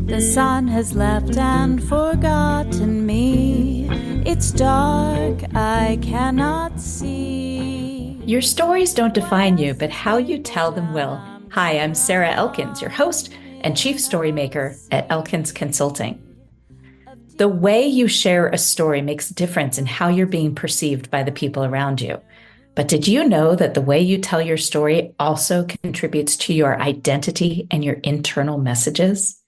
The sun has left and forgotten me. It's dark, I cannot see. Your stories don't define you, but how you tell them will. Hi, I'm Sarah Elkins, your host and chief story maker at Elkins Consulting. The way you share a story makes a difference in how you're being perceived by the people around you. But did you know that the way you tell your story also contributes to your identity and your internal messages?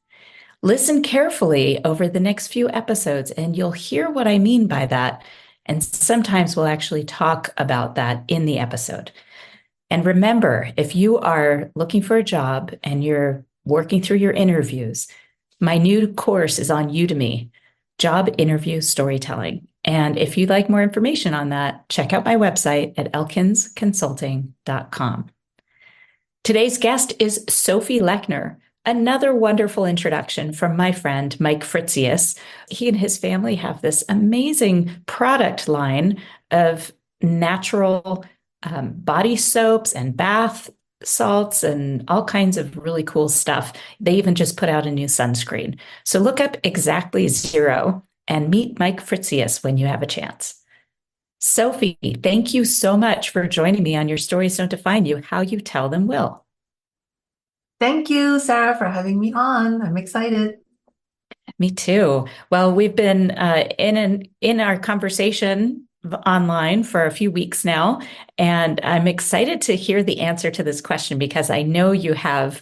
Listen carefully over the next few episodes, and you'll hear what I mean by that. And sometimes we'll actually talk about that in the episode. And remember, if you are looking for a job and you're working through your interviews, my new course is on Udemy, Job Interview Storytelling. And if you'd like more information on that, check out my website at elkinsconsulting.com. Today's guest is Sophie Lechner. Another wonderful introduction from my friend, Mike Fritzius. He and his family have this amazing product line of natural body soaps and bath salts and all kinds of really cool stuff. They even just put out a new sunscreen. So look up Exactly Zero and meet Mike Fritzius when you have a chance. Sophie, thank you so much for joining me on Your Stories Don't Define You, How You Tell Them Will. Thank you, Sarah, for having me on. I'm excited. Me too. Well, we've been in our conversation online for a few weeks now, and I'm excited to hear the answer to this question because I know you have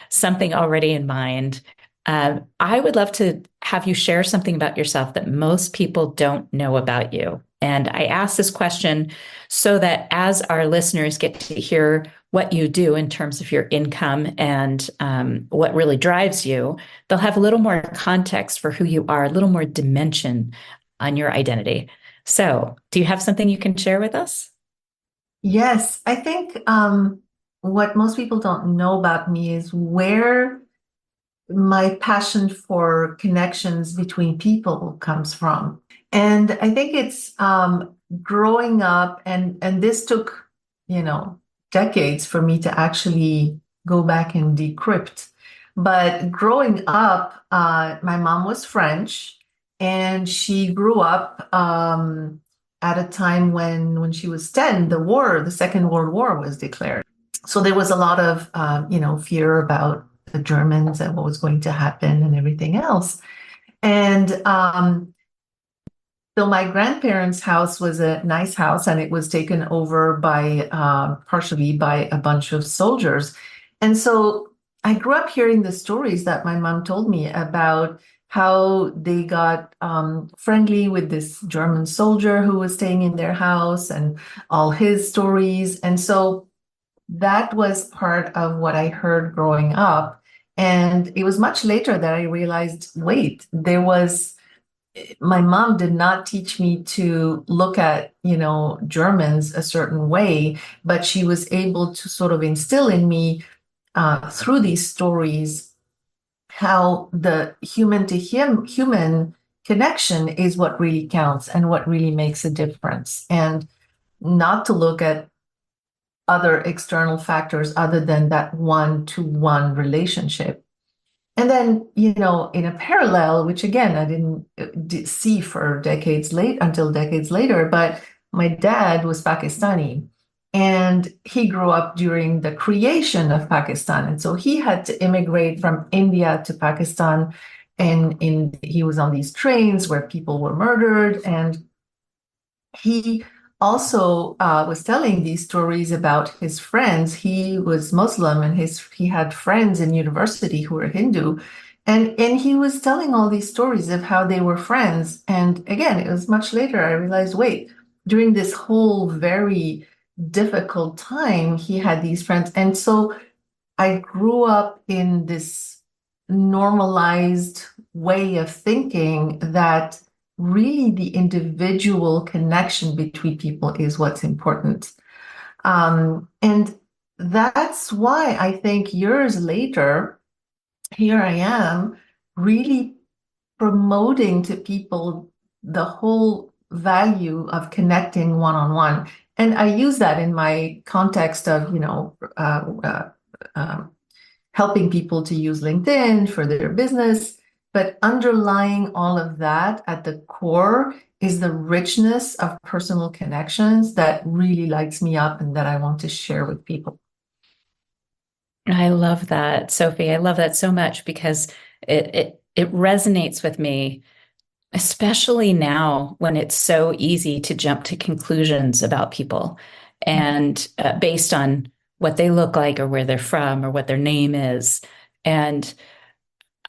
something already in mind. I would love to have you share something about yourself that most people don't know about you. And I ask this question so that as our listeners get to hear what you do in terms of your income and what really drives you, they'll have a little more context for who you are, a little more dimension on your identity. So, do you have something you can share with us? Yes, I think what most people don't know about me is where my passion for connections between people comes from. And I think it's growing up, and this took, decades for me to actually go back and decrypt. But growing up, my mom was French, and she grew up at a time when she was 10, the Second World War was declared. So there was a lot of, fear about the Germans and what was going to happen and everything else. And so my grandparents' house was a nice house, and it was taken over by partially by a bunch of soldiers. And so I grew up hearing the stories that my mom told me about how they got friendly with this German soldier who was staying in their house and all his stories. And so that was part of what I heard growing up. And it was much later that I realized, wait, my mom did not teach me to look at, Germans a certain way, but she was able to sort of instill in me through these stories how the human to human connection is what really counts and what really makes a difference, and not to look at other external factors other than that one-to-one relationship. And then, in a parallel, which again, I didn't see for until decades later, but my dad was Pakistani, and he grew up during the creation of Pakistan. And so he had to immigrate from India to Pakistan, and he was on these trains where people were murdered. And he also was telling these stories about his friends. He was Muslim, and he had friends in university who were Hindu. And he was telling all these stories of how they were friends. And again, it was much later I realized, wait, during this whole very difficult time, he had these friends. And so I grew up in this normalized way of thinking that really the individual connection between people is what's important. And that's why I think years later, here I am really promoting to people the whole value of connecting one-on-one. And I use that in my context of, helping people to use LinkedIn for their business. But underlying all of that at the core is the richness of personal connections that really lights me up and that I want to share with people. I love that, Sophie. I love that so much because it resonates with me, especially now when it's so easy to jump to conclusions about people and based on what they look like or where they're from or what their name is. And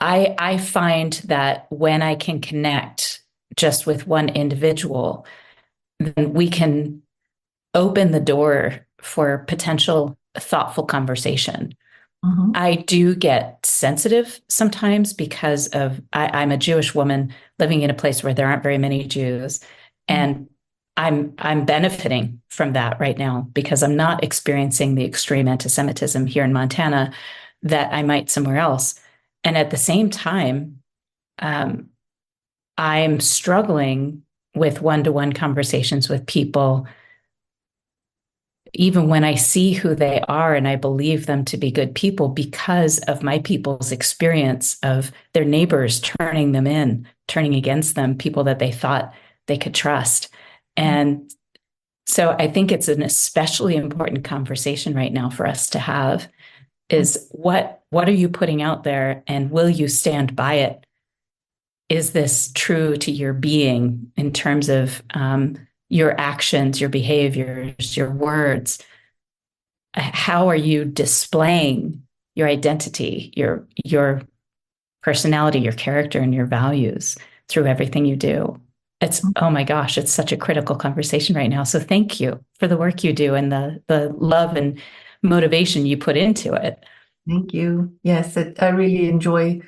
I find that when I can connect just with one individual, then we can open the door for potential thoughtful conversation. Mhm. I do get sensitive sometimes because I'm a Jewish woman living in a place where there aren't very many Jews, and I'm benefiting from that right now because I'm not experiencing the extreme anti-Semitism here in Montana that I might somewhere else. And at the same time, um, I'm struggling with one-to-one conversations with people even when I see who they are and I believe them to be good people because of my people's experience of their neighbors turning them in, turning against them, people that they thought they could trust. And so I think it's an especially important conversation right now for us to have is what are you putting out there and will you stand by it? Is this true to your being in terms of your actions, your behaviors, your words? How are you displaying your identity, your personality, your character, and your values through everything you do? It's, oh my gosh, it's such a critical conversation right now. So thank you for the work you do and the love and motivation you put into it. Thank you. Yes, I really enjoy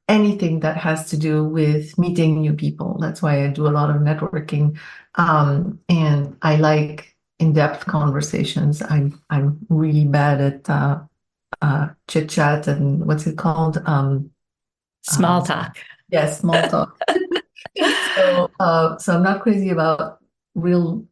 anything that has to do with meeting new people. That's why I do a lot of networking, and I like in-depth conversations. I'm really bad at chit chat and what's it called? Small talk. Yes, small talk. So I'm not crazy about real,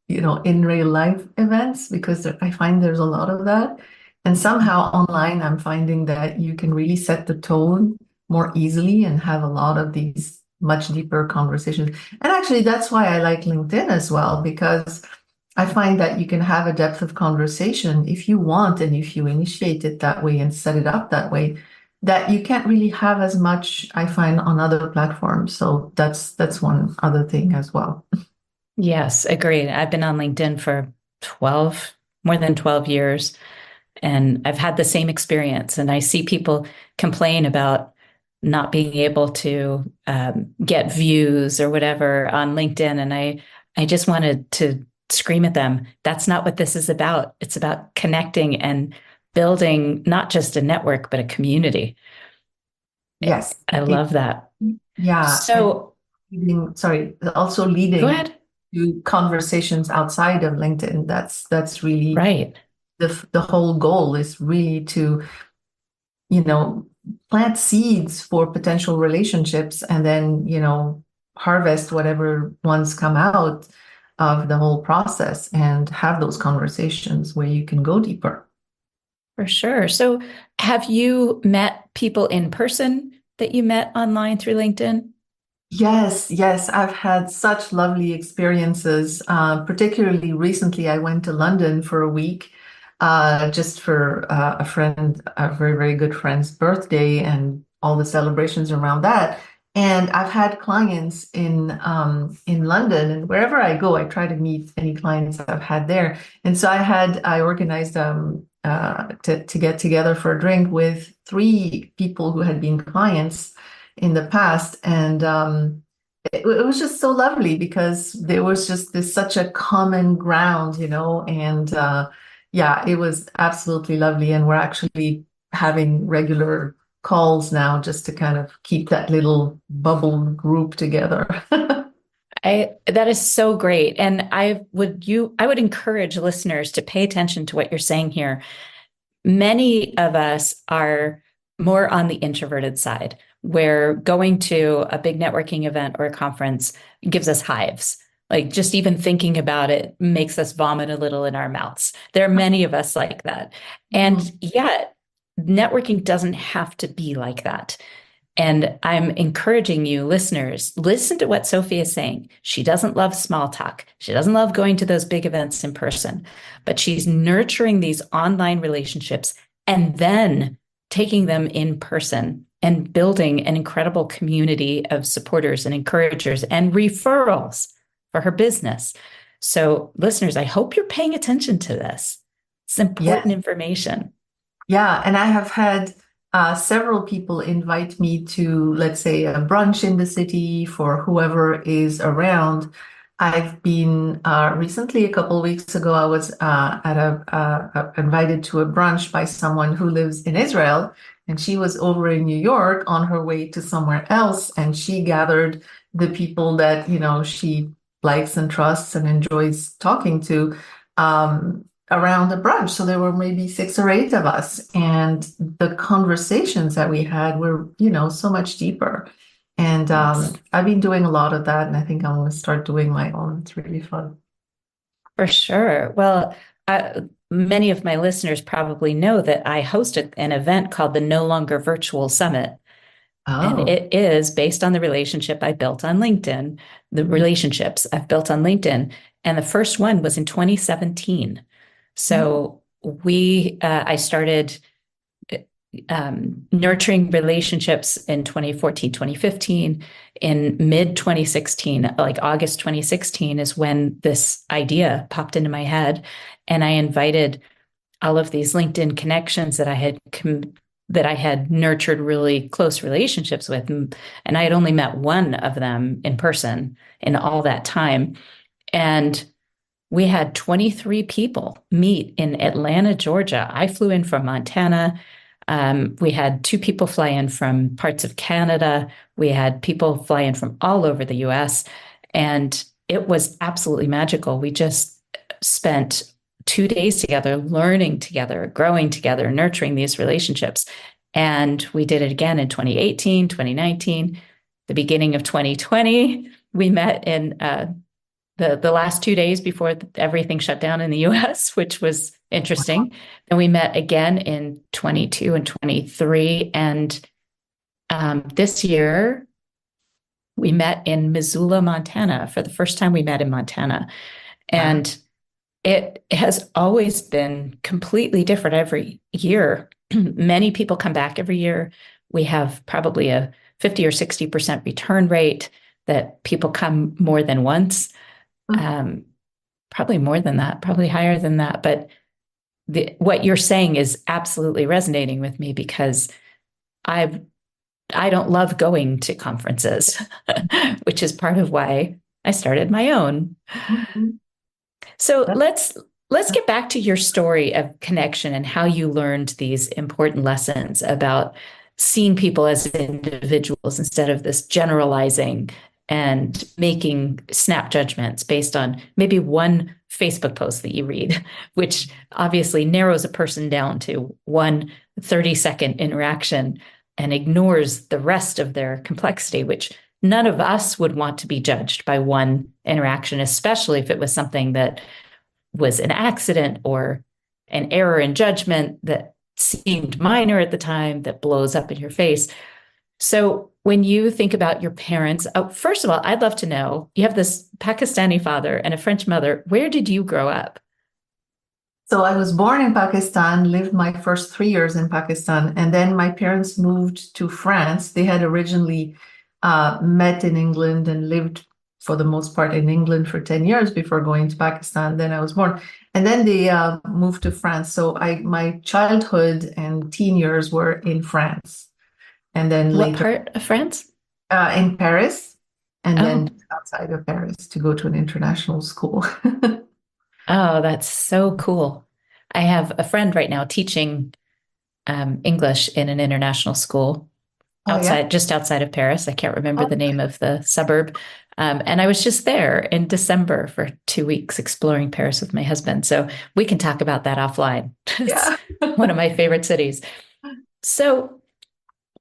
in real life events because I find there's a lot of that. And somehow online, I'm finding that you can really set the tone more easily and have a lot of these much deeper conversations. And actually, that's why I like LinkedIn as well, because I find that you can have a depth of conversation if you want and if you initiate it that way and set it up that way that you can't really have as much, I find, on other platforms. So that's one other thing as well. Yes, agreed. I've been on LinkedIn for 12, more than 12 years, and I've had the same experience. And I see people complain about not being able to get views or whatever on LinkedIn. And I just wanted to scream at them. That's not what this is about. It's about connecting and building not just a network, but a community. Yes. I love that. Yeah. And So also go leading ahead. to conversations outside of LinkedIn. That's really Right. the whole goal is really to, plant seeds for potential relationships and then, harvest whatever ones come out of the whole process and have those conversations where you can go deeper. For sure. So have you met people in person that you met online through LinkedIn? Yes, yes, I've had such lovely experiences. Particularly recently, I went to London for a week, just for a very, very good friend's birthday and all the celebrations around that. And I've had clients in London, and wherever I go, I try to meet any clients I've had there. And so I organized to get together for a drink with three people who had been clients in the past. And it was just so lovely because there was just this such a common ground, and yeah, it was absolutely lovely. And we're actually having regular calls now just to kind of keep that little bubble group together. That is so great. And I would encourage listeners to pay attention to what you're saying here. Many of us are more on the introverted side, where going to a big networking event or a conference gives us hives. Like just even thinking about it makes us vomit a little in our mouths. There are many of us like that. And yet networking doesn't have to be like that. And I'm encouraging you, listeners, listen to what Sophie is saying. She doesn't love small talk. She doesn't love going to those big events in person, but she's nurturing these online relationships and then taking them in person and building an incredible community of supporters and encouragers and referrals for her business. So, listeners, I hope you're paying attention to this. It's important information. Yeah, and I have had several people invite me to, let's say, a brunch in the city for whoever is around. I've been recently, a couple of weeks ago, I was invited to a brunch by someone who lives in Israel, and she was over in New York on her way to somewhere else, and she gathered the people that, she likes and trusts and enjoys talking to. Around the brunch. So there were maybe 6 or 8 of us, and the conversations that we had were, so much deeper. And I've been doing a lot of that, and I think I'm going to start doing my own. It's really fun. For sure. Well, many of my listeners probably know that I hosted an event called the No Longer Virtual Summit. And it is based on the relationship I built on LinkedIn, the relationships I've built on LinkedIn. And the first one was in 2017. So I started nurturing relationships in 2014, 2015. In mid 2016, like August 2016 is when this idea popped into my head. And I invited all of these LinkedIn connections that I had nurtured really close relationships with. And I had only met one of them in person in all that time. And we had 23 people meet in Atlanta, Georgia. I flew in from Montana. We had 2 people fly in from parts of Canada. We had people fly in from all over the US. And it was absolutely magical. We just spent 2 days together, learning together, growing together, nurturing these relationships. And we did it again in 2018, 2019, the beginning of 2020. We met in the last 2 days before everything shut down in the US, which was interesting. And we met again in 22 and 23. And this year, we met in Missoula, Montana. For the first time, we met in Montana. And it has always been completely different every year. Many people come back every year. We have probably a 50 or 60% return rate that people come more than once. Probably more than that, probably higher than that. But what you're saying is absolutely resonating with me because I don't love going to conferences, which is part of why I started my own. So let's get back to your story of connection and how you learned these important lessons about seeing people as individuals instead of this generalizing and making snap judgments based on maybe one Facebook post that you read, which obviously narrows a person down to one 30-second interaction and ignores the rest of their complexity, which none of us would want to be judged by one interaction, especially if it was something that was an accident or an error in judgment that seemed minor at the time that blows up in your face. So when you think about your parents, first of all, I'd love to know, you have this Pakistani father and a French mother. Where did you grow up? So I was born in Pakistan, lived my first 3 years in Pakistan, and then my parents moved to France. They had originally met in England and lived for the most part in England for 10 years before going to Pakistan. Then I was born. And then they moved to France. So my childhood and teen years were in France. And then What later part of France? in Paris, and Oh. then outside of Paris to go to an international school. Oh, that's so cool. I have a friend right now teaching English in an international school just outside of Paris. I can't remember the name of the suburb. And I was just there in December for 2 weeks exploring Paris with my husband. So we can talk about that offline. It's one of my favorite cities. So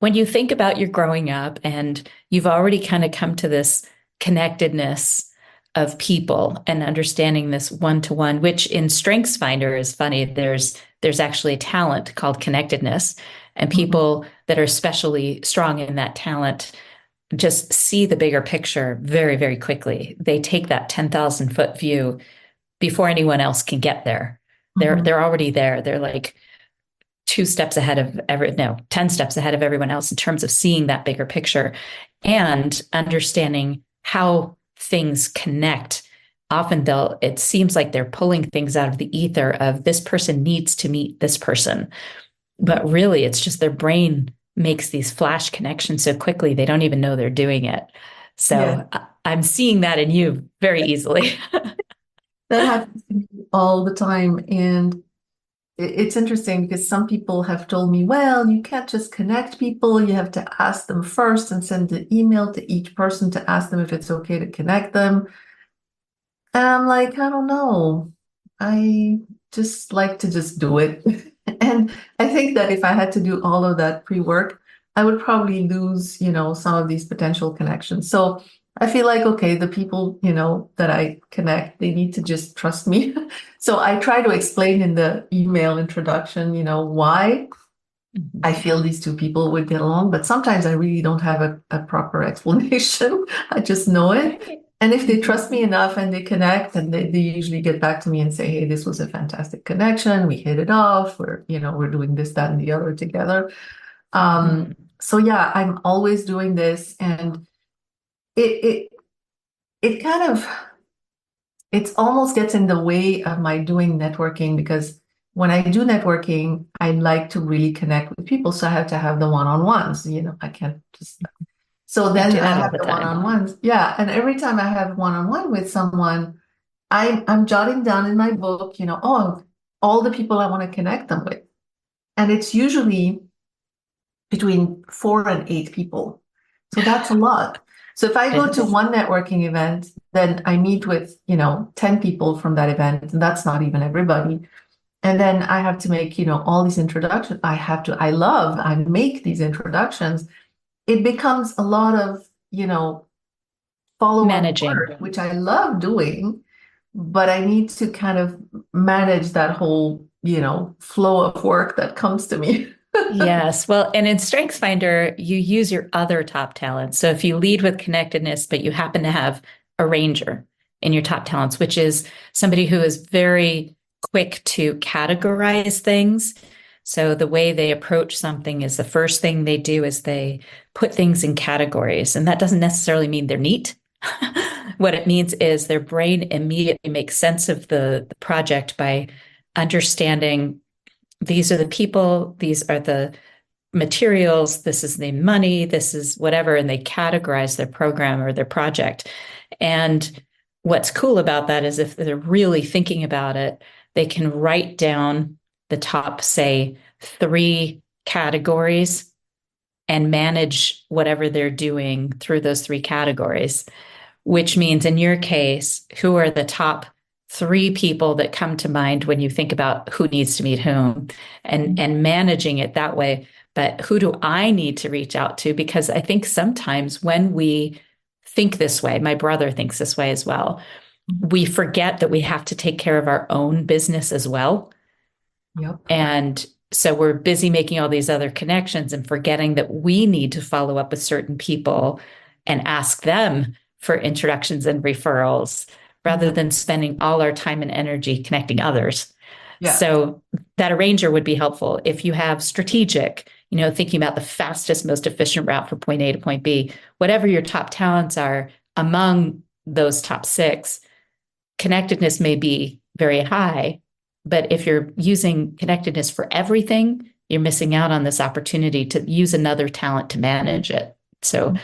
when you think about your growing up and you've already kind of come to this connectedness of people and understanding this one-to-one, which in StrengthsFinder is funny. There's there's actually a talent called connectedness. And Mhm. people that are especially strong in that talent just see the bigger picture very, very quickly. They take that 10,000-foot view before anyone else can get there. Mhm. They're already there. They're like 2 steps ahead of 10 steps ahead of everyone else in terms of seeing that bigger picture and understanding how things connect. Often it seems like they're pulling things out of the ether of this person needs to meet this person. But really, it's just their brain makes these flash connections so quickly, they don't even know they're doing it. Yeah, So I'm seeing that in you very easily. that happens to me all the time. And it's interesting because some people have told me, well, you can't just connect people. You have to ask them first and send an email to each person to ask them if it's okay to connect them. And I'm like, I don't know. I just like to just do it. And I think that if I had to do all of that pre-work, I would probably lose, some of these potential connections. So I feel like, okay, the people, that I connect, they need to just trust me. So I try to explain in the email introduction, why I feel these two people would get along, but sometimes I really don't have a proper explanation. I just know it. And if they trust me enough and they connect, and they usually get back to me and say, hey, this was a fantastic connection. We hit it off. We're doing this, that, and the other together. Mhm. So yeah, I'm always doing this. And it it kind of it almost gets in the way of my doing networking because when I do networking, I like to really connect with people. So I have to have the one-on-ones, I can't just. So I then do I that all have the the time. one-on-ones. Yeah. And every time I have one-on-one with someone, I'm jotting down in my book, all the people I want to connect them with. And it's usually between 4 and 8 people. So that's a lot. So if I It go to is. one networking event, then I meet with, 10 people from that event, and that's not even everybody. And then I have to make, all these introductions. I make these introductions. It becomes a lot of, follow-up Managing. work, which I love doing, but I need to kind of manage that whole, flow of work that comes to me. Yes. Well, and in StrengthsFinder, you use your other top talents. So if you lead with connectedness, but you happen to have a ranger in your top talents, which is somebody who is very quick to categorize things. So the way they approach something is the first thing they do is they put things in categories. And that doesn't necessarily mean they're neat. What it means is their brain immediately makes sense of the project by understanding these are the people, these are the materials, this is the money, this is whatever, and they categorize their program or their project. And what's cool about that is if they're really thinking about it, they can write down the top, say, 3 categories and manage whatever they're doing through those 3 categories, which means in your case, who are the top 3 people that come to mind when you think about who needs to meet whom and managing it that way. But who do I need to reach out to? Because I think sometimes when we think this way, my brother thinks this way as well, we forget that we have to take care of our own business as well. Yep. And so we're busy making all these other connections and forgetting that we need to follow up with certain people and ask them for introductions and referrals rather Yeah. than spending all our time and energy connecting others. Yeah. So that arranger would be helpful if you have strategic, thinking about the fastest, most efficient route from point A to point B, whatever your top talents are among those top 6, connectedness may be very high. But if you're using connectedness for everything, you're missing out on this opportunity to use another talent to manage it. So,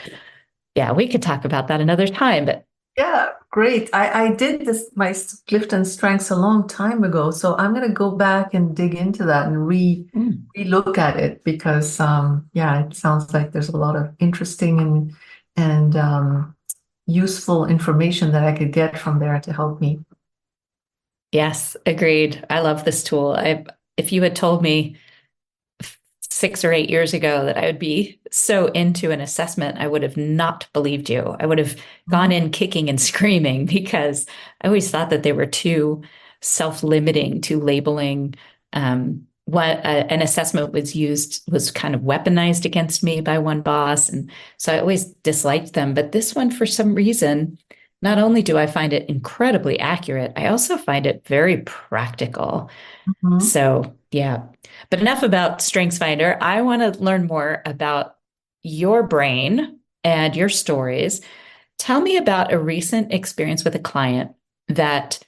yeah, we could talk about that another time. But Yeah, great. I did this my Clifton Strengths a long time ago, so I'm gonna go back and dig into that and re-look at it because yeah, it sounds like there's a lot of interesting and useful information that I could get from there to help me. yes, agreed. I love this tool. If you had told me 6 or 8 years ago that I would be so into an assessment, I would have not believed you. I would have gone in kicking and screaming because I always thought that they were too self-limiting, too labeling. an assessment was kind of weaponized against me by one boss. And so I always disliked them. But this one, for some reason, not only do I find it incredibly accurate, I also find it very practical. Mhm. So, yeah. But enough about StrengthsFinder. I want to learn more about your brain and your stories. Tell me about a recent experience with a client that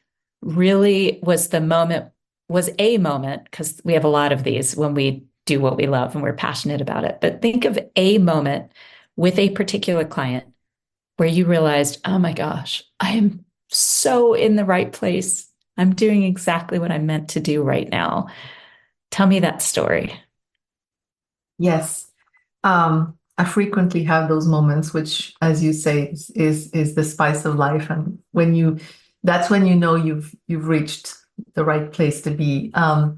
really was a moment, because we have a lot of these when we do what we love and we're passionate about it. But think of a moment with a particular client where you realized, oh my gosh, I am so in the right place. I'm doing exactly what I'm meant to do right now. Tell me that story. Yes. I frequently have those moments, which, as you say, is the spice of life. And that's when you know you've reached the right place to be. I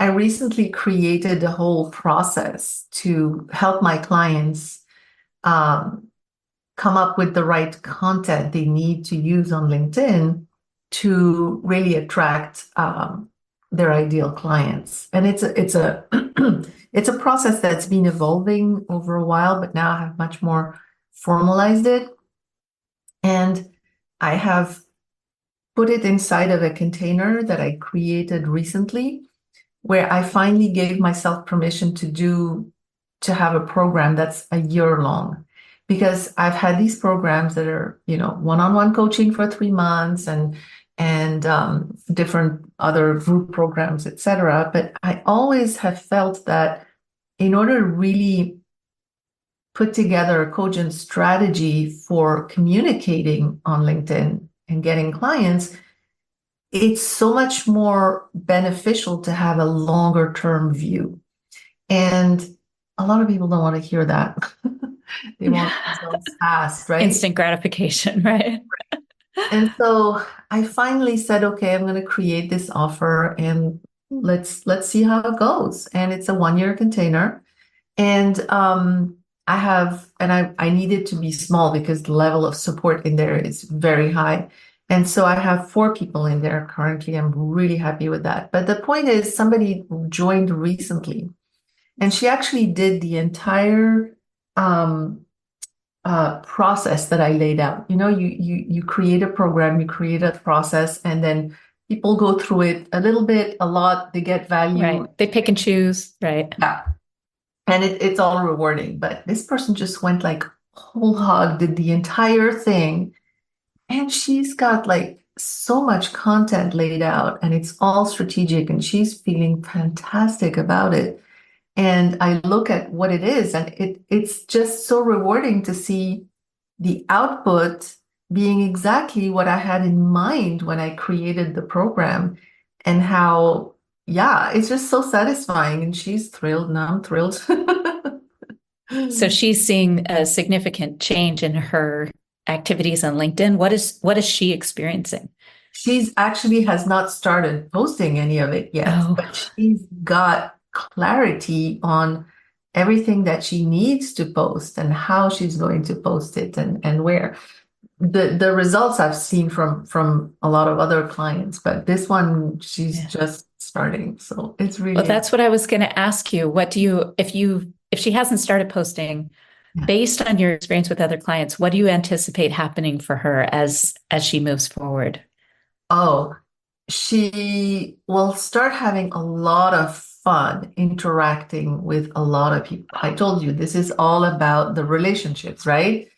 recently created a whole process to help my clients um, come up with the right content they need to use on LinkedIn to really attract their ideal clients. And it's a it's a process that's been evolving over a while, but now I have much more formalized it. And I have put it inside of a container that I created recently, where I finally gave myself permission to have a program that's a year long. Because I've had these programs that are, one-on-one coaching for 3 months and different other group programs, etc. But I always have felt that in order to really put together a cogent strategy for communicating on LinkedIn and getting clients, it's so much more beneficial to have a longer term view. And a lot of people don't want to hear that. They want results fast, right? Instant gratification, right? And so I finally said, okay, I'm going to create this offer and let's see how it goes. And it's a 1 year container. And I need it to be small because the level of support in there is very high. And so I have 4 people in there currently. I'm really happy with that. But the point is, somebody joined recently, and she actually did the entire process that I laid out. You create a program, you create a process, and then people go through it a little bit, a lot. They get value. Right. They pick and choose, right? Yeah. And it's all rewarding. But this person just went like whole hog, did the entire thing. And she's got like so much content laid out, and it's all strategic, and she's feeling fantastic about it. And I look at what it is, and it's just so rewarding to see the output being exactly what I had in mind when I created the program, and how, yeah, it's just so satisfying. And she's thrilled, and I'm thrilled. So she's seeing a significant change in her activities on LinkedIn. What is she experiencing? She's actually has not started posting any of it yet, but she's got clarity on everything that she needs to post and how she's going to post it and where. The results I've seen from a lot of other clients, but this one she's just starting. So it's really Well, that's what I was going to ask you. If she hasn't started posting, based on your experience with other clients, what do you anticipate happening for her as she moves forward? Oh, she will start having a lot of fun interacting with a lot of people. I told you this is all about the relationships, right?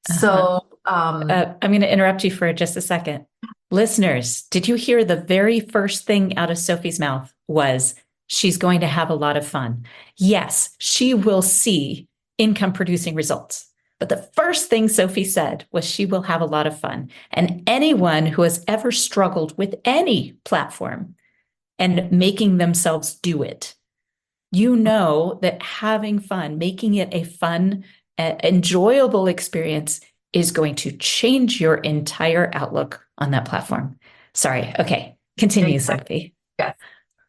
So, I'm going to interrupt you for just a second. Listeners, did you hear the very first thing out of Sophie's mouth was she's going to have a lot of fun? Yes, she will see income producing results. But the first thing Sophie said was she will have a lot of fun. And anyone who has ever struggled with any platform and making themselves do it, you know that having fun, making it a fun, enjoyable experience is going to change your entire outlook on that platform. Sorry. Okay. Continue, exactly. Sophie. Yes.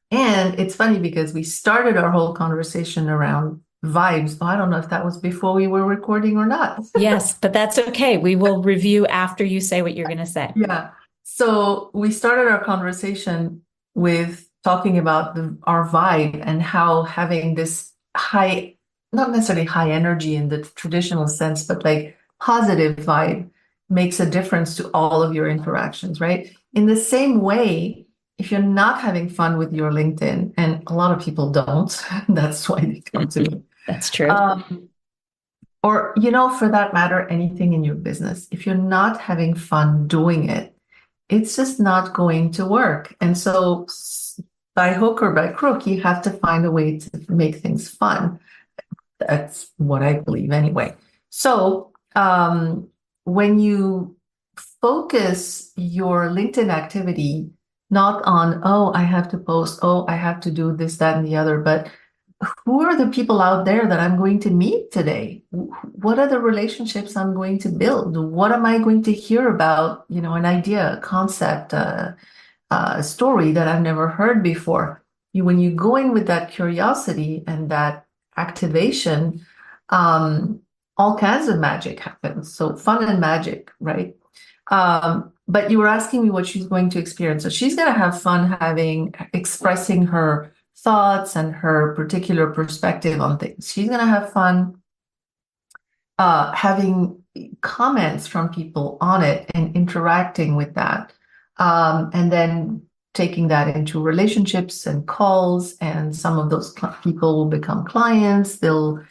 And it's funny because we started our whole conversation around vibes. I don't know if that was before we were recording or not. Yes, but that's okay. We will review after you say what you're going to say. Yeah. So we started our conversation with talking about our vibe and how having this high, not necessarily high energy in the traditional sense, but like positive vibe makes a difference to all of your interactions, right? In the same way, if you're not having fun with your LinkedIn, and a lot of people don't, that's why they come to me. That's true. Or, for that matter, anything in your business, if you're not having fun doing it, it's just not going to work. And so, by hook or by crook, you have to find a way to make things fun. That's what I believe anyway. So, when you focus your LinkedIn activity not on, oh, I have to post, oh, I have to do this, that, and the other, but who are the people out there that I'm going to meet today? What are the relationships I'm going to build? What am I going to hear about, an idea, a concept, a story that I've never heard before? When you go in with that curiosity and that activation, all kinds of magic happens. So fun and magic, right? But you were asking me what she's going to experience. So she's going to have fun expressing her thoughts and her particular perspective on things. She's going to have fun having comments from people on it and interacting with that. And then taking that into relationships and calls, and some of those people will become clients. They'll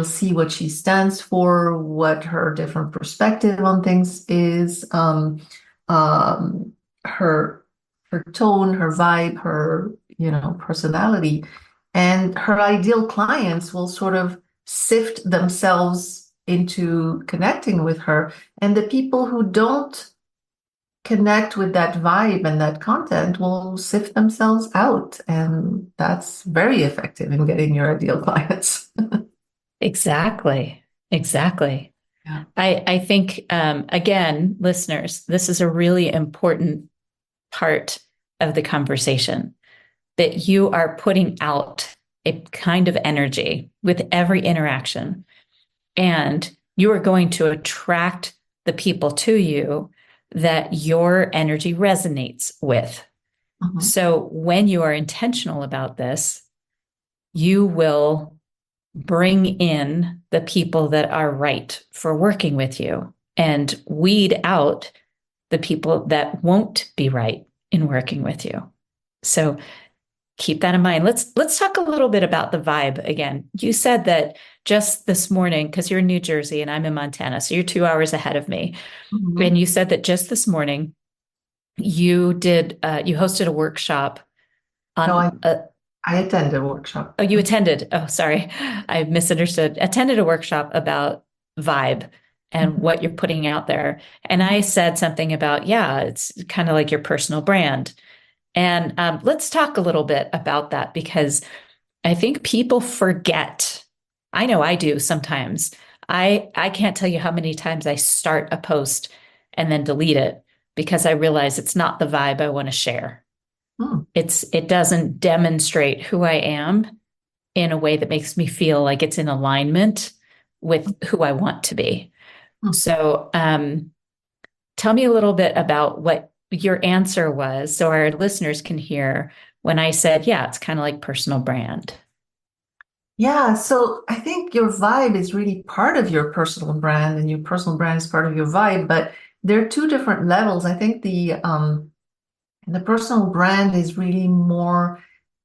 see what she stands for, what her different perspective on things is, her tone, her vibe, her personality, and her ideal clients will sort of sift themselves into connecting with her. And the people who don't connect with that vibe and that content will sift themselves out. And that's very effective in getting your ideal clients. Exactly. Exactly. Yeah. I think, again, listeners, this is a really important part of the conversation, that you are putting out a kind of energy with every interaction, and you are going to attract the people to you that your energy resonates with. Mm-hmm. So when you are intentional about this, you will bring in the people that are right for working with you and weed out the people that won't be right in working with you. So keep that in mind. Let's talk a little bit about the vibe again. You said that just this morning, because you're in New Jersey and I'm in Montana, so you're 2 hours ahead of me. Mm-hmm. And you said that just this morning you hosted a workshop on. No, I attended a workshop. Oh, you attended. Oh, sorry. I misunderstood. Attended a workshop about vibe and Mm-hmm. what you're putting out there. And I said something about, yeah, it's kind of like your personal brand. And let's talk a little bit about that, because I think people forget. I know I do sometimes. I can't tell you how many times I start a post and then delete it because I realize it's not the vibe I want to share. Mm. It doesn't demonstrate who I am in a way that makes me feel like it's in alignment with who I want to be. Mm. So tell me a little bit about what your answer was so our listeners can hear when I said, yeah, it's kind of like personal brand. Yeah, so I think your vibe is really part of your personal brand, and your personal brand is part of your vibe, but there are two different levels. I think the personal brand is really more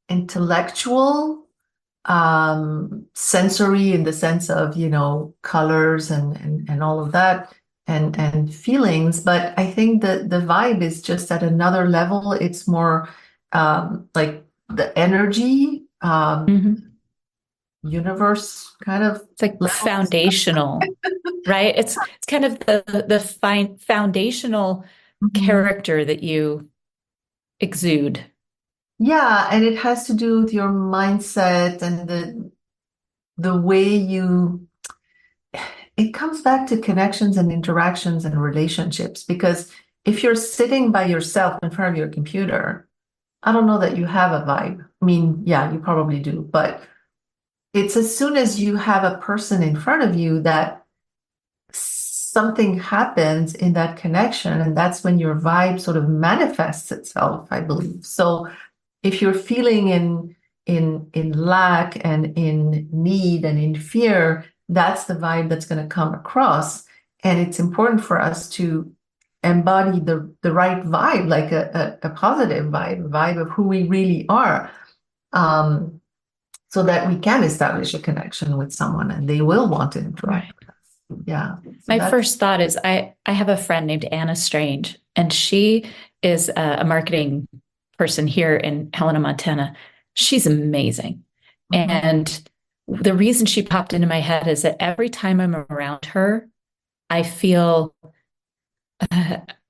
intellectual, sensory in the sense of, colors and all of that, and feelings. But I think that the vibe is just at another level. It's more like the energy, universe kind of. It's like level. foundational, right? It's kind of the foundational character that you exude. Yeah, and it has to do with your mindset and the way it comes back to connections and interactions and relationships. Because if you're sitting by yourself in front of your computer, I don't know that you have a vibe. I mean, yeah, you probably do, but it's as soon as you have a person in front of you that something happens in that connection, and that's when your vibe sort of manifests itself, I believe. So if you're feeling in lack and in need and in fear, that's the vibe that's going to come across. And it's important for us to embody the right vibe, like a positive vibe, a vibe of who we really are, so that we can establish a connection with someone and they will want to interact with us. Yeah. So My first thought is I have a friend named Anna Strange, and she is a marketing person here in Helena, Montana. She's amazing. And the reason she popped into my head is that every time I'm around her, I feel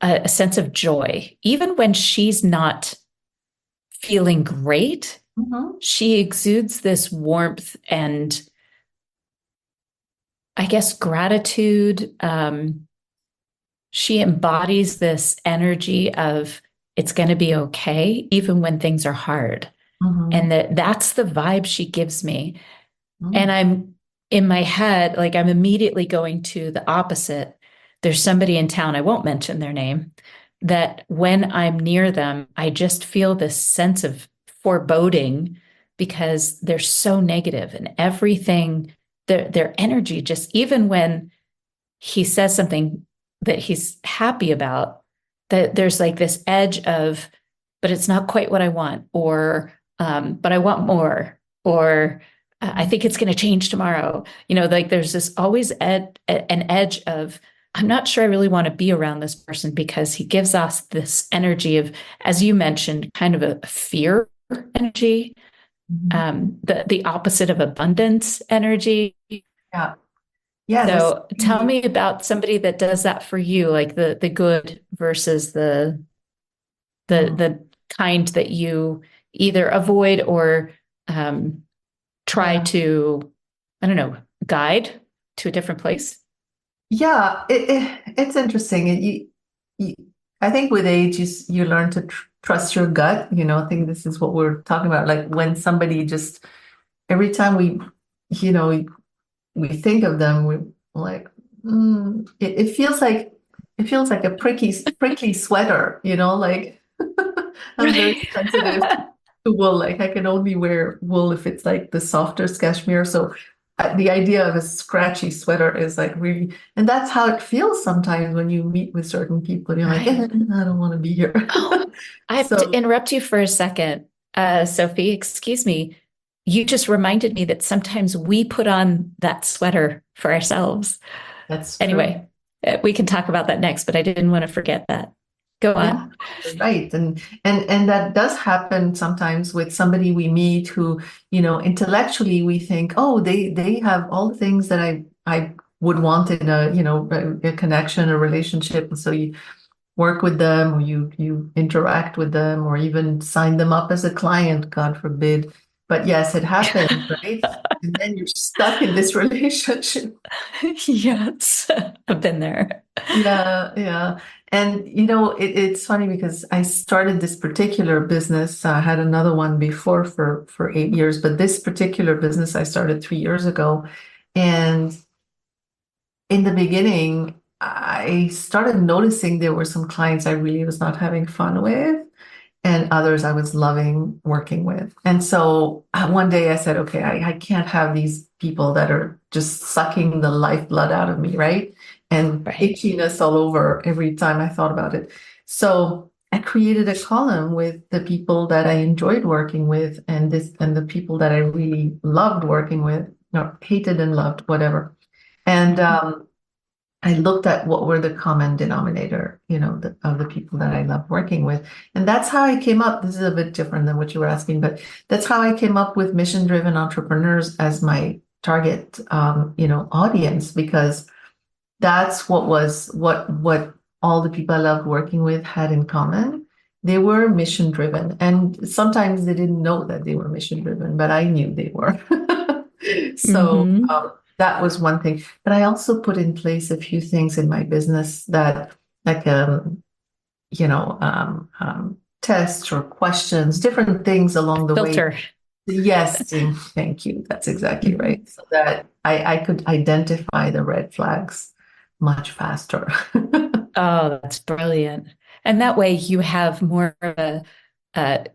a sense of joy. Even when she's not feeling great, she exudes this warmth and, I guess, gratitude. She embodies this energy of it's going to be okay, even when things are hard. And that's the vibe she gives me. And I'm in my head, like I'm immediately going to the opposite. There's somebody in town, I won't mention their name, that when I'm near them, I just feel this sense of foreboding because they're so negative and everything, their energy, just even when he says something that he's happy about, that there's like this edge of, but it's not quite what I want, or but I want more, or I think it's going to change tomorrow. Like there's this always an edge of, I'm not sure I really want to be around this person because he gives us this energy of, as you mentioned, kind of a fear energy, the opposite of abundance energy. Yeah. Yeah. So tell me about somebody that does that for you, like the good versus the kind that you either avoid or try to, I don't know, guide to a different place. Yeah, it's interesting. I think with age, you learn to trust your gut. I think this is what we're talking about. Like when somebody just, every time we think of them, we're like, it feels like a prickly sweater. Like I'm very sensitive to wool. Like I can only wear wool if it's like the softer cashmere. So the idea of a scratchy sweater is like really, and that's how it feels sometimes when you meet with certain people. You're like, I don't want to be here. I have to interrupt you for a second. Sophie, excuse me. You just reminded me that sometimes we put on that sweater for ourselves. That's true. Anyway, we can talk about that next, but I didn't want to forget that. Go on. Right. And that does happen sometimes with somebody we meet who, intellectually we think, oh, they have all the things that I would want in a connection, a relationship. And so you work with them, or you interact with them, or even sign them up as a client, God forbid. But yes, it happens, right? And then you're stuck in this relationship. Yes, I've been there. Yeah. And it's funny because I started this particular business. I had another one before for 8 years, but this particular business I started 3 years ago. And in the beginning, I started noticing there were some clients I really was not having fun with, and others I was loving working with. And so one day I said, okay, I can't have these people that are just sucking the lifeblood out of me, right? And itchiness all over every time I thought about it. So I created a column with the people that I enjoyed working with and the people that I really loved working with, or hated and loved, whatever. And I looked at what were the common denominator, of the people that I love working with. And that's how I came up. This is a bit different than what you were asking, but that's how I came up with mission-driven entrepreneurs as my target, audience, because that's what all the people I loved working with had in common. They were mission-driven, and sometimes they didn't know that they were mission-driven, but I knew they were. So that was one thing. But I also put in place a few things in my business that, like, tests or questions, different things along the Filter. way. Yes, thank you. That's exactly right. So that I could identify the red flags much faster. Oh, that's brilliant. And that way you have more of a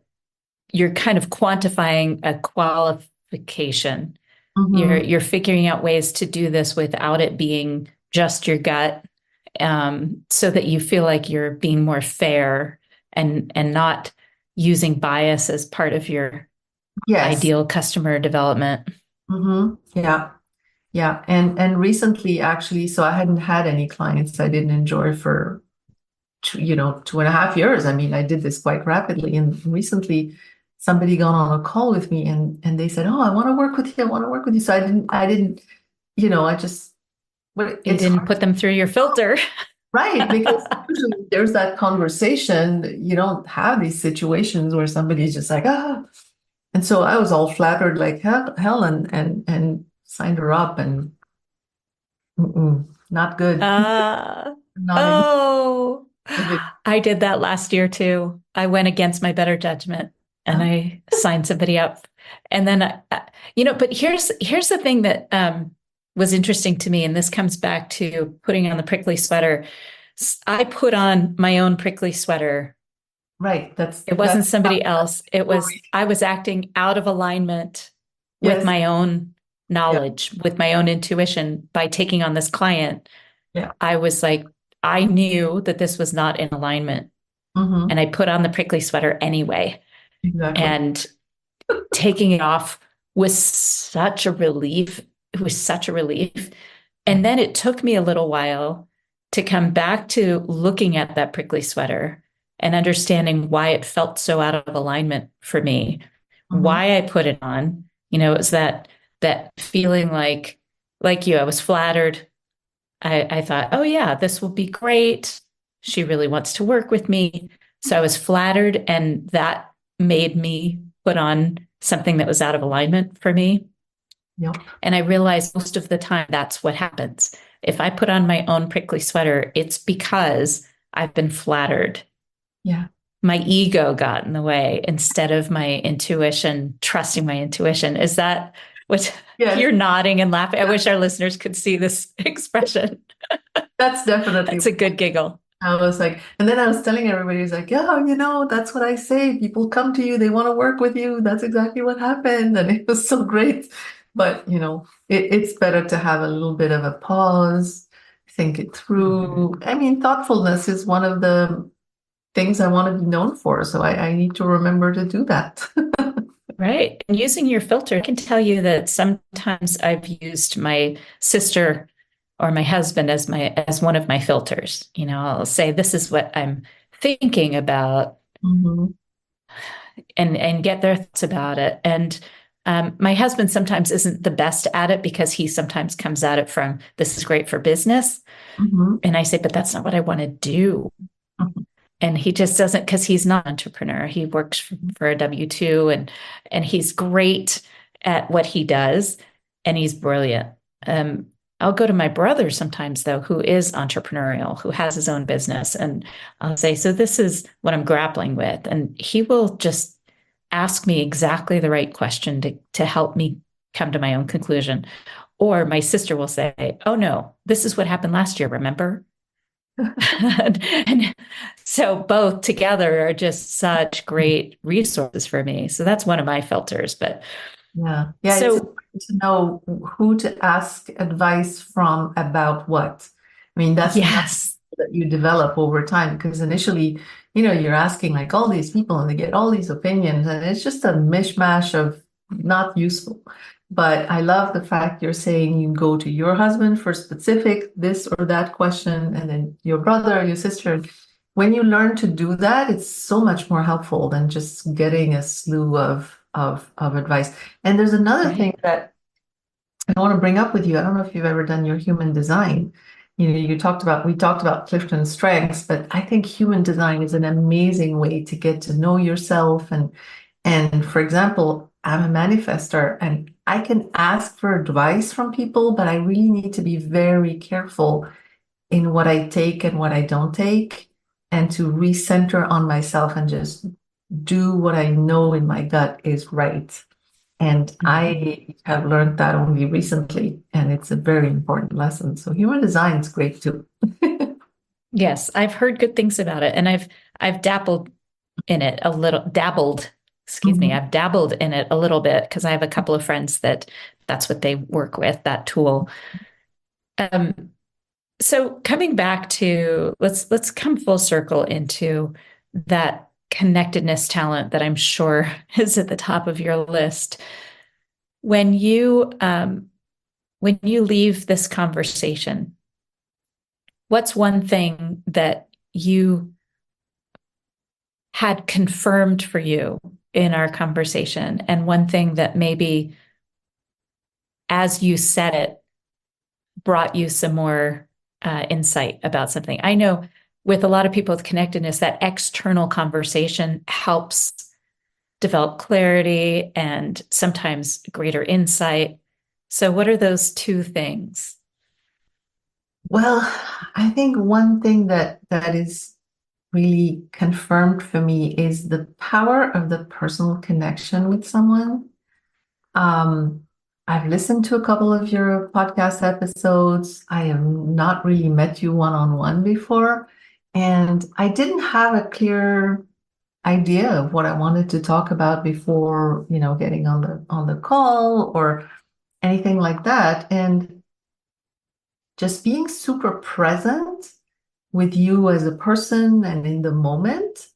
you're kind of quantifying a qualification. Mm-hmm. You're figuring out ways to do this without it being just your gut, so that you feel like you're being more fair and not using bias as part of your Yes. ideal customer development. Mm-hmm. Yeah. Yeah. And recently, actually, so I hadn't had any clients I didn't enjoy for 2.5 years. I mean, I did this quite rapidly. And recently somebody got on a call with me and they said, "Oh, I want to work with you. I want to work with you." So I didn't, I just, but You it's didn't hard put to, them through your filter. right, because usually there's that conversation. You don't have these situations where somebody's just like, ah. And so I was all flattered like hell and signed her up and not good. Uh, Not a oh, good. I did that last year too. I went against my better judgment and I signed somebody up. And then, but here's the thing that was interesting to me. And this comes back to putting on the prickly sweater. I put on my own prickly sweater. Right. That's It wasn't somebody else. I was acting out of alignment with yes. my own Yeah. knowledge, with my own intuition by taking on this client. Yeah. I was like, I knew that this was not in alignment. Mm-hmm. And I put on the prickly sweater anyway. Exactly. And taking it off was such a relief. It was such a relief. And then it took me a little while to come back to looking at that prickly sweater and understanding why it felt so out of alignment for me, Mm-hmm. why I put it on. It was that feeling like you, I was flattered. I thought, oh yeah, this will be great. She really wants to work with me. So I was flattered, and that made me put on something that was out of alignment for me. Yep. And I realized most of the time that's what happens. If I put on my own prickly sweater, it's because I've been flattered. Yeah. My ego got in the way instead of my intuition, trusting my intuition. Is that what Yes. you're nodding and laughing? I wish our listeners could see this expression. That's definitely That's a good giggle. I was like, and then I was telling everybody, it's like, yeah, that's what I say. People come to you, they want to work with you. That's exactly what happened. And it was so great. But, it's better to have a little bit of a pause, think it through. I mean, thoughtfulness is one of the things I want to be known for. So I need to remember to do that. Right. And using your filter, I can tell you that sometimes I've used my sister or my husband as one of my filters. I'll say, this is what I'm thinking about, Mhm. and get their thoughts about it. And my husband sometimes isn't the best at it because he sometimes comes at it from, this is great for business. Mhm. And I say, but that's not what I want to do. Mhm. And he just doesn't, because he's not an entrepreneur. He works for a W-2, and he's great at what he does, and he's brilliant. I'll go to my brother sometimes, though, who is entrepreneurial, who has his own business, and I'll say, so this is what I'm grappling with. And he will just ask me exactly the right question to help me come to my own conclusion. Or my sister will say, oh no, this is what happened last year, remember? And so both together are just such great resources for me. So that's one of my filters. But Yeah. Yeah, it's so important to know who to ask advice from about what. I mean, that's another yes. that you develop over time because initially, you're asking like all these people and they get all these opinions and it's just a mishmash of not useful. But I love the fact you're saying you go to your husband for specific this or that question and then your brother, your sister. When you learn to do that, it's so much more helpful than just getting a slew of advice. And there's another thing Right. that I want to bring up with you. I don't know if you've ever done your human design. We talked about Clifton's strengths, but I think human design is an amazing way to get to know yourself. And for example, I'm a manifester and I can ask for advice from people, but I really need to be very careful in what I take and what I don't take, and to recenter on myself and just do what I know in my gut is right. And Mhm. I have learned that only recently, and it's a very important lesson. So human design is great too. Yes, I've heard good things about it, and I've dabbled in it a little, dabbled excuse me, I've dabbled in it a little bit because I have a couple of friends that's what they work with, that tool. Um, so coming back to let's come full circle into that connectedness talent that I'm sure is at the top of your list. When you leave this conversation, what's one thing that you had confirmed for you in our conversation, and one thing that maybe as you said it brought you some more insight about something? I know with a lot of people with connectedness, that external conversation helps develop clarity and sometimes greater insight. So, what are those two things? Well, I think one thing that is really confirmed for me is the power of the personal connection with someone. Um, I've listened to a couple of your podcast episodes. I have not really met you one-on-one before, and I didn't have a clear idea of what I wanted to talk about before, getting on the call or anything like that. And just being super present with you as a person and in the moment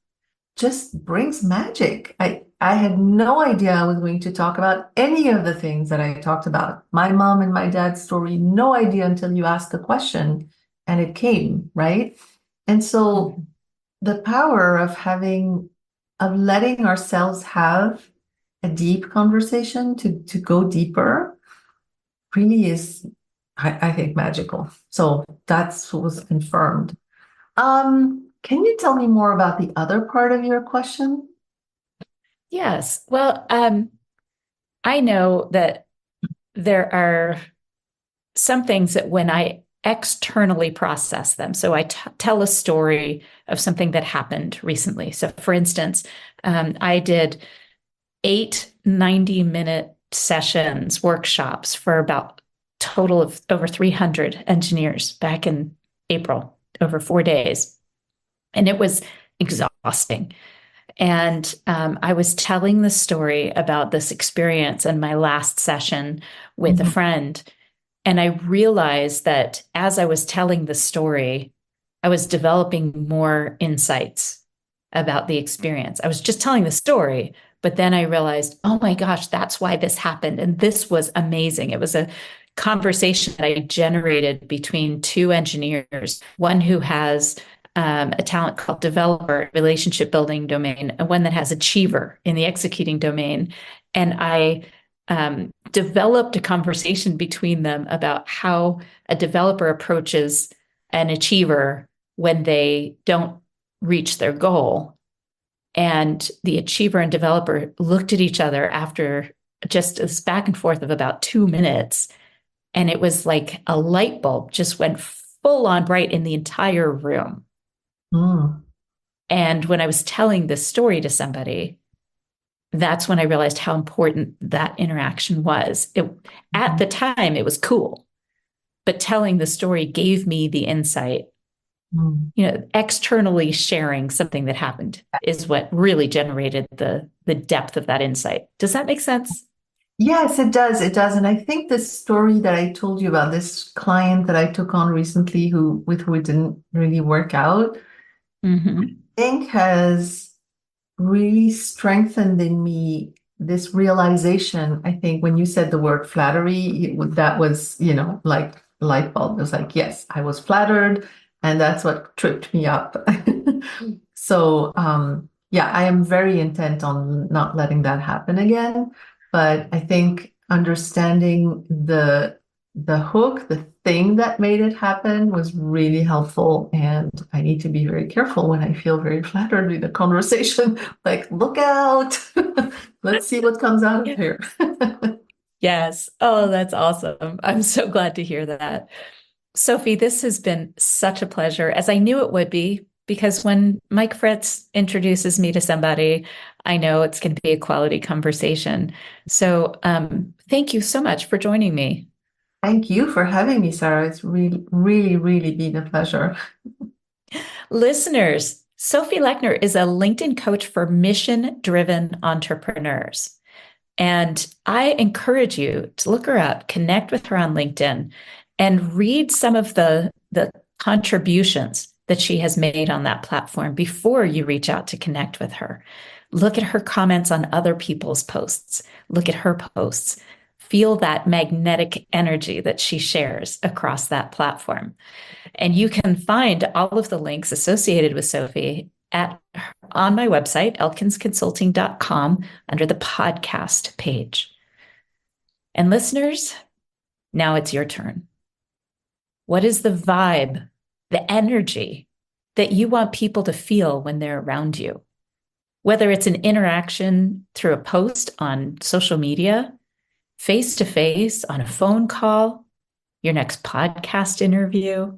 just brings magic. I had no idea I was going to talk about any of the things that I talked about. My mom and my dad's story, no idea until you asked the question and it came, right? And so the power of letting ourselves have a deep conversation to go deeper really is, I think, magical. So that's what was confirmed. Can you tell me more about the other part of your question? Yes. Well, I know that there are some things that when I externally process them, so I tell a story of something that happened recently. So, for instance, I did 8 90-minute sessions, workshops for about total of over 300 engineers back in April over 4 days. And it was exhausting. And I was telling the story about this experience in my last session with a friend. And I realized that as I was telling the story, I was developing more insights about the experience. I was just telling the story, but then I realized, oh my gosh, that's why this happened. And this was amazing. It was a conversation that I generated between two engineers, one who has a talent called developer, relationship building domain, and one that has achiever in the executing domain. And I developed a conversation between them about how a developer approaches an achiever when they don't reach their goal. And the achiever and developer looked at each other after just this back and forth of about 2 minutes. And it was like a light bulb just went full on bright in the entire room. Mm. And when I was telling this story to somebody, that's when I realized how important that interaction was. At the time, it was cool, but telling the story gave me the insight. Externally sharing something that happened is what really generated the depth of that insight. Does that make sense? Yes, it does. It does. And I think the story that I told you about this client that I took on recently with who it didn't really work out, I think has really strengthened in me this realization. I think when you said the word flattery, that was, like light bulb. It was like, yes, I was flattered, and that's what tripped me up. So, yeah, I am very intent on not letting that happen again. But I think understanding the hook, the thing that made it happen was really helpful. And I need to be very careful when I feel very flattered in a conversation, like, look out, let's see what comes out of here. Yes. Oh, that's awesome. I'm so glad to hear that. Sophie, this has been such a pleasure, as I knew it would be, because when Mike Fritz introduces me to somebody, I know it's going to be a quality conversation. So thank you so much for joining me. Thank you for having me, Sarah. It's really, really, really been a pleasure. Listeners, Sophie Lechner is a LinkedIn coach for mission-driven entrepreneurs. And I encourage you to look her up, connect with her on LinkedIn, and read some of the contributions that she has made on that platform before you reach out to connect with her. Look at her comments on other people's posts. Look at her posts. Feel that magnetic energy that she shares across that platform. And you can find all of the links associated with Sophie on my website, elkinsconsulting.com, under the podcast page. And listeners, now it's your turn. What is the vibe, the energy that you want people to feel when they're around you? Whether it's an interaction through a post on social media, face-to-face, on a phone call, your next podcast interview,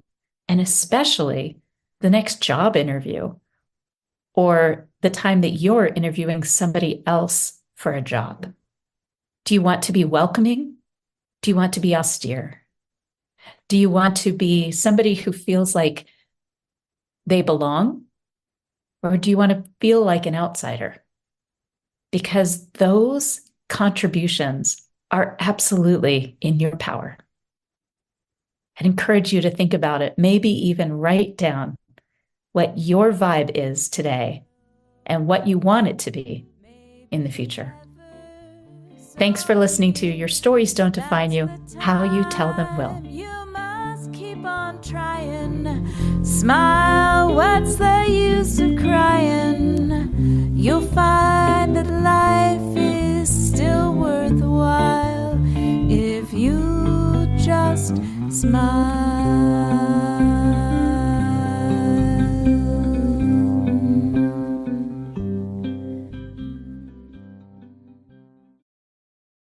and especially the next job interview, or the time that you're interviewing somebody else for a job. Do you want to be welcoming? Do you want to be austere? Do you want to be somebody who feels like they belong? Or do you want to feel like an outsider? Because those contributions are absolutely in your power. I'd encourage you to think about it, maybe even write down what your vibe is today and what you want it to be in the future. Thanks for listening to Your Stories Don't Define You, How You Tell Them Will. You must keep on trying. Smile, what's the use of crying? You'll find that life is still worthwhile if you just smile.